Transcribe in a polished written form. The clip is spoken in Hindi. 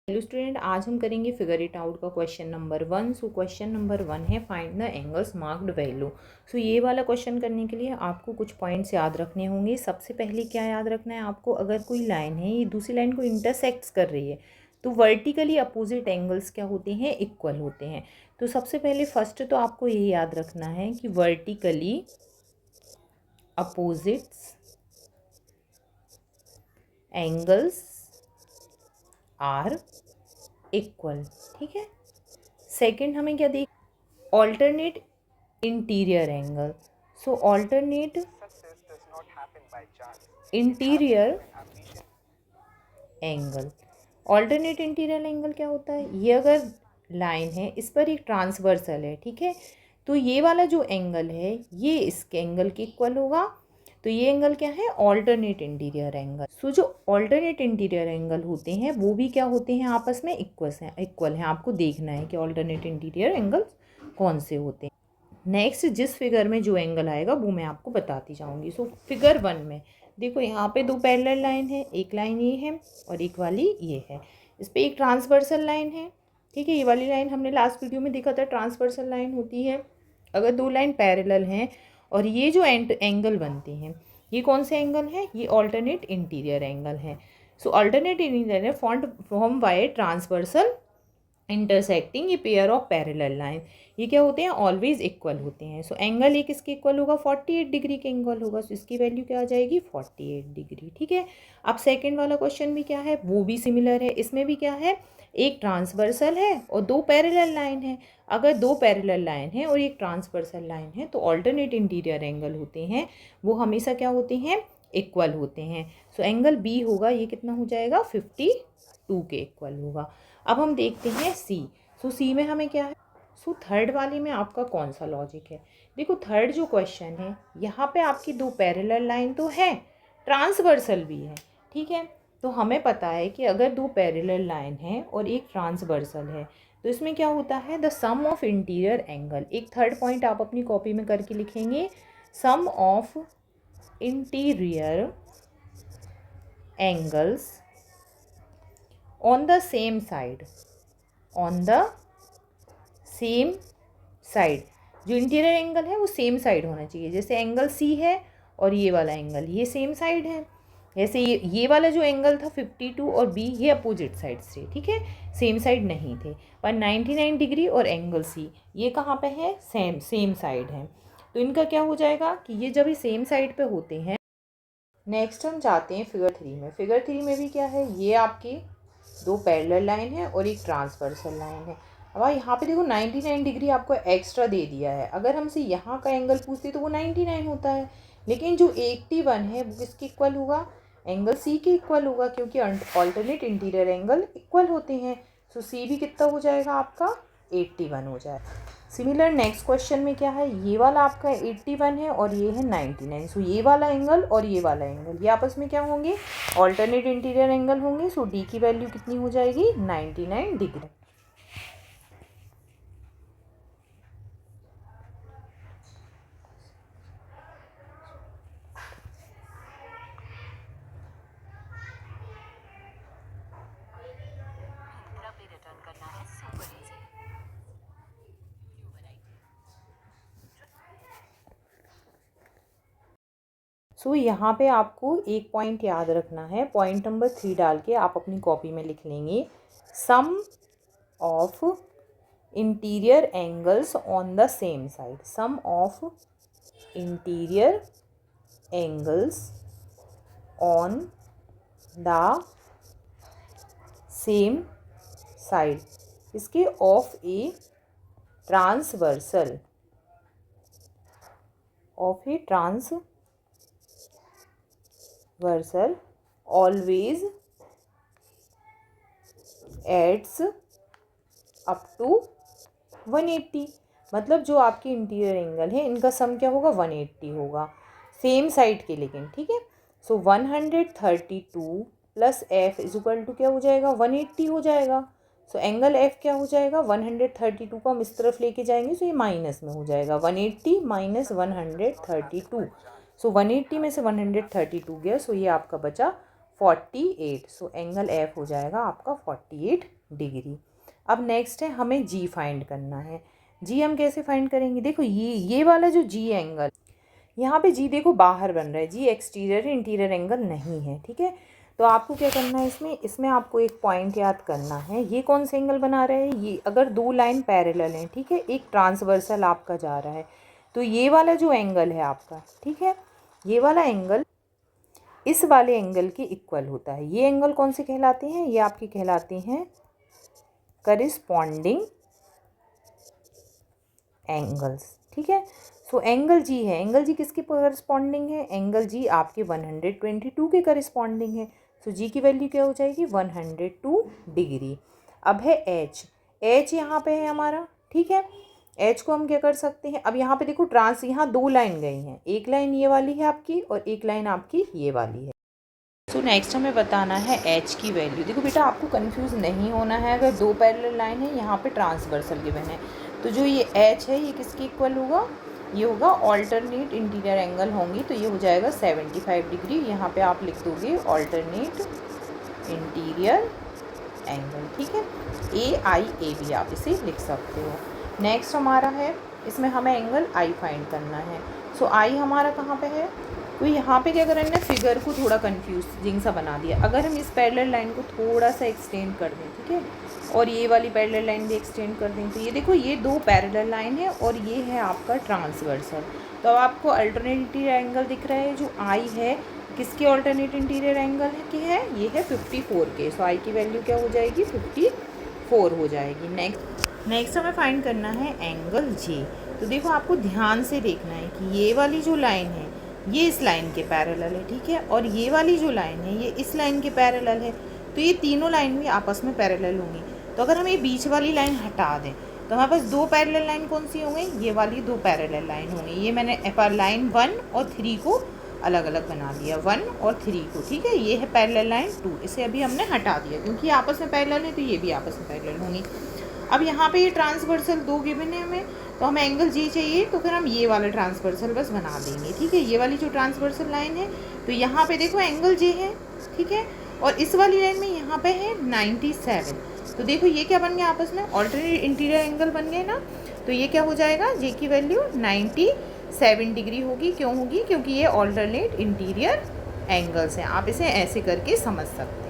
हेलो स्टूडेंट, आज हम करेंगे फिगर इट आउट का question number 1। So question number 1 है find the angles marked value. So ये वाला क्वेश्चन करने के लिए आपको कुछ पॉइंट्स याद रखने होंगे। सबसे पहले क्या याद रखना है आपको, अगर कोई लाइन है ये दूसरी लाइन को इंटरसेक्ट्स कर रही है तो वर्टिकली अपोजिट एंगल्स क्या होते हैं, इक्वल होते हैं। तो सबसे पहले फर्स्ट तो आपको ये याद रखना है कि vertically opposites angles are equal. ठीक है। सेकंड हमें क्या देख, alternate interior angle. So alternate interior angle, alternate interior angle क्या होता है, ये अगर लाइन है इस पर एक ट्रांसवर्सल है, ठीक है, तो ये वाला जो एंगल है ये इसके एंगल के इक्वल होगा। तो ये एंगल क्या है, ऑल्टरनेट इंटीरियर एंगल। सो जो ऑल्टरनेट इंटीरियर एंगल होते हैं वो भी क्या होते हैं, आपस में इक्वल हैं। आपको देखना है कि ऑल्टरनेट इंटीरियर एंगल कौन से होते हैं। नेक्स्ट जिस फिगर में जो एंगल आएगा वो मैं आपको बताती जाऊंगी। सो फिगर 1 में देखो, यहाँ पे दो पैरेलल लाइन है, एक लाइन ये है और एक वाली ये है। इस पे एक ट्रांसवर्सल लाइन है, ठीक है। ये वाली लाइन हमने लास्ट वीडियो में देखा था, ट्रांसवर्सल लाइन होती है अगर दो लाइन पैरेलल हैं। और ये जो एंगल बनते हैं ये कौन से एंगल हैं, ये ऑल्टरनेट इंटीरियर एंगल हैं। So alternate interior form by transversal intersecting ये पेयर ऑफ पैरेलल लाइन, ये क्या होते हैं, ऑलवेज इक्वल होते हैं। सो एंगल एक इसके इक्वल होगा, 48 डिग्री के एंगल होगा। सो इसकी वैल्यू क्या आ जाएगी, 48 डिग्री। ठीक है। अब सेकंड वाला क्वेश्चन भी क्या है, वो भी सिमिलर है। इसमें भी क्या है, एक ट्रांसवर्सल है और दो पैरेलल लाइन है। अगर दो पैरेलल लाइन है और एक ट्रांसवर्सल लाइन है तो ऑल्टरनेट इंटीरियर एंगल होते हैं वो हमेशा क्या होते हैं, इक्वल होते हैं। सो एंगल बी होगा, ये कितना हो जाएगा, 52 के इक्वल होगा। अब हम देखते हैं सी। सो सी में हमें क्या है, सो थर्ड वाले में आपका कौन सा लॉजिक है। देखो थर्ड जो क्वेश्चन है यहाँ पे आपकी दो पैरेलल लाइन तो है, ट्रांसवर्सल भी है, ठीक है। तो हमें पता है कि अगर दो पैरेलल लाइन है और एक ट्रांसवर्सल है तो इसमें क्या होता है, the sum of interior angle. एक थर्ड पॉइंट आप अपनी कॉपी में करके लिखेंगे, sum of interior angles on the same side, on the same side. जो इंटीरियर एंगल है वो सेम साइड होना चाहिए। जैसे एंगल सी है और ये वाला एंगल ये सेम साइड है। जैसे ये वाला जो एंगल था 52 और बी ये अपोजिट साइड से, ठीक है, सेम साइड नहीं थे। पर 99 डिग्री और एंगल सी ये कहाँ पे है, सेम साइड है। तो इनका क्या हो जाएगा कि ये जब ये सेम साइड पे होते हैं। नेक्स्ट हम जाते हैं फिगर 3 में। फिगर 3 में भी क्या है, ये आपकी दो पैरेलल लाइन है और एक ट्रांसवर्सल लाइन है। अब यहाँ पे देखो 99 डिग्री आपको एक्स्ट्रा दे दिया है। अगर हमसे यहाँ का एंगल पूछते तो वो 99 होता है, लेकिन जो 81 है वो किसके इक्वल होगा, एंगल सी के इक्वल होगा, क्योंकि ऑल्टरनेट इंटीरियर एंगल इक्वल होते हैं। सो सी भी कितना हो जाएगा आपका, 81 हो जाएगा। सिमिलर नेक्स्ट क्वेश्चन में क्या है, ये वाला आपका 81 है और ये है 99। सो ये वाला एंगल और ये वाला एंगल ये आपस में क्या होंगे, ऑल्टरनेट इंटीरियर एंगल होंगे। सो डी की वैल्यू कितनी हो जाएगी, 99 डिग्री। सो यहाँ पे आपको एक पॉइंट याद रखना है, पॉइंट नंबर 3 डाल के आप अपनी कॉपी में लिख लेंगे, sum of interior angles on the same side. Sum of interior angles on the same side इसके of a transversal, of a transversal always adds up to 180। मतलब जो आपके इंटीरियर एंगल है इनका सम क्या होगा, 180 होगा सेम साइड के, लेकिन ठीक है। So 132 plus F is equal to क्या हो जाएगा, 180 हो जाएगा। सो एंगल एफ क्या हो जाएगा, 132 को हम इस तरफ लेके जाएंगे तो ये माइनस में हो जाएगा, 180 माइनस 132। सो 180 में से 132 गया, सो ये आपका बचा 48। सो एंगल एफ हो जाएगा आपका 48 डिग्री। अब नेक्स्ट है हमें जी फाइंड करना है। जी हम कैसे फाइंड करेंगे, देखो ये वाला जो जी एंगल, यहाँ पे जी देखो बाहर बन रहा है, जी एक्सटीरियर इंटीरियर एंगल नहीं है, ठीक है। तो आपको क्या करना है, इसमें आपको एक पॉइंट याद करना है। ये कौन से एंगल बना रहे हैं, ये अगर दो लाइन पैरेलल हैं, ठीक है, एक ट्रांसवर्सल आपका जा रहा है, तो ये वाला जो एंगल है आपका, ठीक है, ये वाला एंगल इस वाले एंगल के इक्वल होता है। ये एंगल कौन से कहलाते हैं, ये आपके कहलाते हैं करिस्पॉन्डिंग एंगल्स, ठीक है। सो एंगल जी है, एंगल जी किसके करस्पॉन्डिंग है, एंगल जी आपके 122 के करस्पॉन्डिंग है। सो जी की वैल्यू क्या हो जाएगी, 102 डिग्री। अब है एच, एच यहाँ पे है हमारा, ठीक है। एच को हम क्या कर सकते हैं, अब यहाँ पे देखो यहाँ दो लाइन गई हैं, एक लाइन ये वाली है आपकी और एक लाइन आपकी ये वाली है। सो नेक्स्ट हमें बताना है एच की वैल्यू। देखो बेटा आपको कंफ्यूज नहीं होना है, अगर दो पैरेलल लाइन है यहाँ पे ट्रांसवर्सल गिवन है, तो जो ये एच है ये किसके इक्वल होगा, ये होगा ऑल्टरनेट इंटीरियर एंगल होंगी, तो ये हो जाएगा 75 डिग्री। यहाँ पे आप लिख दोगे ऑल्टरनेट इंटीरियर एंगल, ठीक है, AIAB आप इसे लिख सकते हो। नेक्स्ट हमारा है, इसमें हमें एंगल आई फाइंड करना है। सो आई हमारा कहाँ पे है, तो यहाँ पे क्या करें ना, फिगर को थोड़ा कंफ्यूजिंग सा बना दिया। अगर हम इस पैरेलल लाइन को थोड़ा सा एक्सटेंड कर दें, ठीक है, और ये वाली पैरेलल लाइन भी एक्सटेंड कर दें, तो ये देखो ये दो पैरेलल लाइन है और ये है आपका ट्रांसवर्सल। तो अब आपको अल्टरनेट इंटीरियर एंगल दिख रहा है, जो आई है किसके अल्टरनेट इंटीरियर एंगल है कि है, ये है 54 के। सो आई की वैल्यू क्या हो जाएगी, 54 हो जाएगी। नेक्स्ट हमें फाइंड करना है एंगल जे। तो देखो आपको ध्यान से देखना है कि ये वाली जो लाइन है ये इस लाइन के पैरेलल है, ठीक है, और ये वाली जो लाइन है ये इस लाइन के पैरेलल है, तो ये तीनों लाइन भी आपस में पैरेलल होंगी। तो अगर हम ये बीच वाली लाइन हटा दें तो हमारे पास दो पैरेलल लाइन कौन सी होंगी, ये वाली दो पैरेलल लाइन होंगी। ये मैंने लाइन 1 और 3 को अलग अलग बना दिया, 1 और 3 को, ठीक है। ये है पैरेलल लाइन 2, इसे अभी हमने हटा दिया क्योंकि ये आपस में पैरेलल है, तो ये भी आपस में पैरेलल होंगी। अब यहाँ पे ये ट्रांसवर्सल दो गिवन है हमें, तो हमें एंगल जी चाहिए, तो फिर हम ये वाला ट्रांसवर्सल बस बना देंगे, ठीक है। ये वाली जो ट्रांसवर्सल लाइन है, तो यहाँ पे देखो एंगल जे है, ठीक है, और इस वाली लाइन में यहाँ पे है 97। तो देखो ये क्या बन गया, आपस में ऑल्टरनेट इंटीरियर एंगल बन गए ना। तो ये क्या हो जाएगा, जे की वैल्यू 97 डिग्री होगी। क्यों होगी, क्योंकि ये ऑल्टरनेट इंटीरियर एंगल्स हैं। आप इसे ऐसे करके समझ सकते हैं।